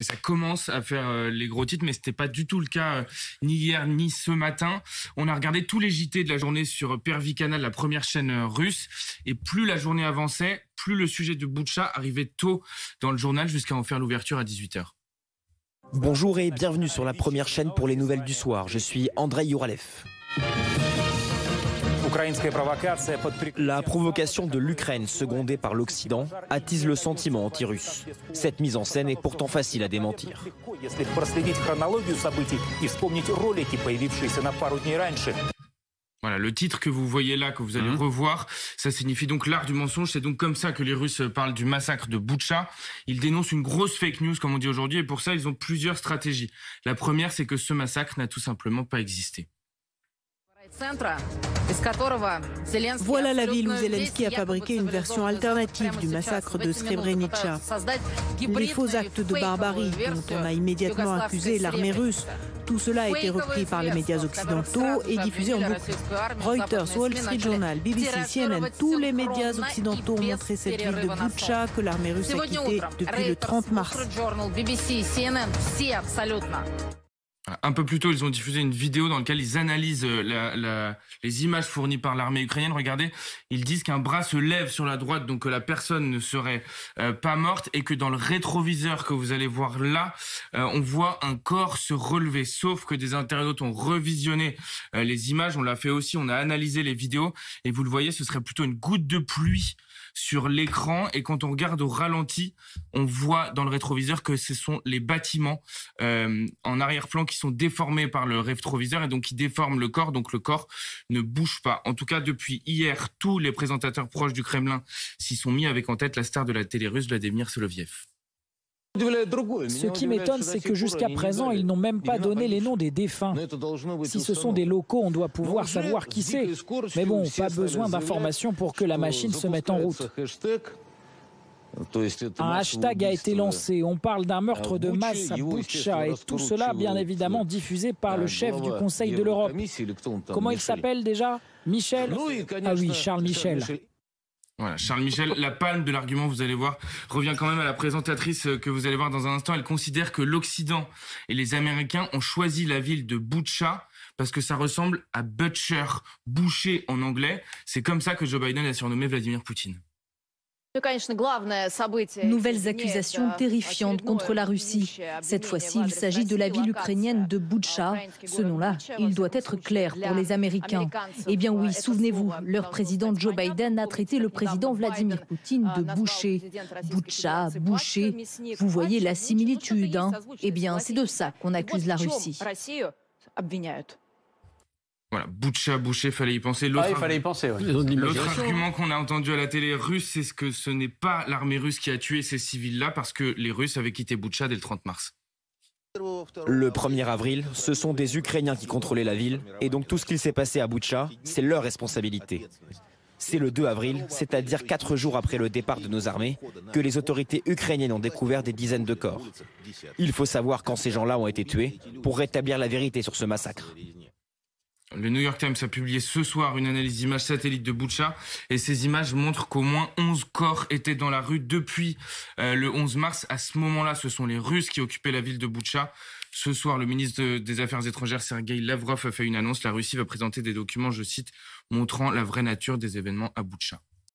Ça commence à faire les gros titres, mais c'était pas du tout le cas ni hier ni ce matin. On a regardé tous les JT de la journée sur Pervy Canal, la première chaîne russe, et plus la journée avançait, plus le sujet de Boutcha arrivait tôt dans le journal jusqu'à en faire l'ouverture à 18h. Bonjour et bienvenue sur la première chaîne pour les nouvelles du soir. Je suis Andrei Youralev. La provocation de l'Ukraine, secondée par l'Occident, attise le sentiment anti-russe. Cette mise en scène est pourtant facile à démentir. Voilà, le titre que vous voyez là, que vous allez revoir, ça signifie donc l'art du mensonge. C'est donc comme ça que les Russes parlent du massacre de Boutcha. Ils dénoncent une grosse fake news, comme on dit aujourd'hui, et pour ça, ils ont plusieurs stratégies. La première, c'est que ce massacre n'a tout simplement pas existé. Voilà la ville où Zelensky a fabriqué une version alternative du massacre de Srebrenica. Les faux actes de barbarie dont on a immédiatement accusé l'armée russe, tout cela a été repris par les médias occidentaux et diffusé en boucle. Reuters, Wall Street Journal, BBC, CNN, tous les médias occidentaux ont montré cette ville de Boutcha que l'armée russe a quittée depuis le 30 mars. Un peu plus tôt, ils ont diffusé une vidéo dans laquelle ils analysent les images fournies par l'armée ukrainienne. Regardez, ils disent qu'un bras se lève sur la droite, donc que la personne ne serait pas morte, et que dans le rétroviseur que vous allez voir là, on voit un corps se relever. Sauf que des internautes ont revisionné les images, on l'a fait aussi, on a analysé les vidéos, et vous le voyez, ce serait plutôt une goutte de pluie sur l'écran, et quand on regarde au ralenti, on voit dans le rétroviseur que ce sont les bâtiments en arrière-plan qui sont déformés par le rétroviseur et donc qui déforment le corps, donc le corps ne bouge pas. En tout cas, depuis hier, tous les présentateurs proches du Kremlin s'y sont mis, avec en tête la star de la télé russe, Vladimir Soloviev. Ce qui m'étonne, c'est que jusqu'à présent, ils n'ont même pas donné les noms des défunts. Si ce sont des locaux, on doit pouvoir savoir qui c'est. Mais bon, pas besoin d'informations pour que la machine se mette en route. Un hashtag a été lancé. On parle d'un meurtre de masse à Boutcha, et tout cela, bien évidemment, diffusé par le chef du Conseil de l'Europe. Comment il s'appelle déjà? Michel? Ah oui, Charles Michel. Voilà, Charles Michel, la palme de l'argument, vous allez voir, revient quand même à la présentatrice que vous allez voir dans un instant. Elle considère que l'Occident et les Américains ont choisi la ville de Boutcha parce que ça ressemble à butcher, boucher en anglais. C'est comme ça que Joe Biden a surnommé Vladimir Poutine. Nouvelles accusations terrifiantes contre la Russie. Cette fois-ci, il s'agit de la ville ukrainienne de Boutcha. Ce nom-là, il doit être clair pour les Américains. Eh bien oui, souvenez-vous, leur président Joe Biden a traité le président Vladimir Poutine de boucher. Boutcha, boucher. Vous voyez la similitude, hein? Eh bien, c'est de ça qu'on accuse la Russie. Voilà, Boutcha, boucher, fallait y penser. Il fallait y penser, ouais. L'autre argument qu'on a entendu à la télé russe, c'est que ce n'est pas l'armée russe qui a tué ces civils-là, parce que les Russes avaient quitté Boutcha dès le 30 mars. Le 1er avril, ce sont des Ukrainiens qui contrôlaient la ville, et donc tout ce qu'il s'est passé à Boutcha, c'est leur responsabilité. C'est le 2 avril, c'est-à-dire 4 jours après le départ de nos armées, que les autorités ukrainiennes ont découvert des dizaines de corps. Il faut savoir quand ces gens-là ont été tués pour rétablir la vérité sur ce massacre. Le New York Times a publié ce soir une analyse d'images satellites de Boutcha, et ces images montrent qu'au moins 11 corps étaient dans la rue depuis le 11 mars. À ce moment-là, ce sont les Russes qui occupaient la ville de Boutcha. Ce soir, le ministre des Affaires étrangères, Sergueï Lavrov, a fait une annonce. La Russie va présenter des documents, je cite, montrant la vraie nature des événements à Boutcha.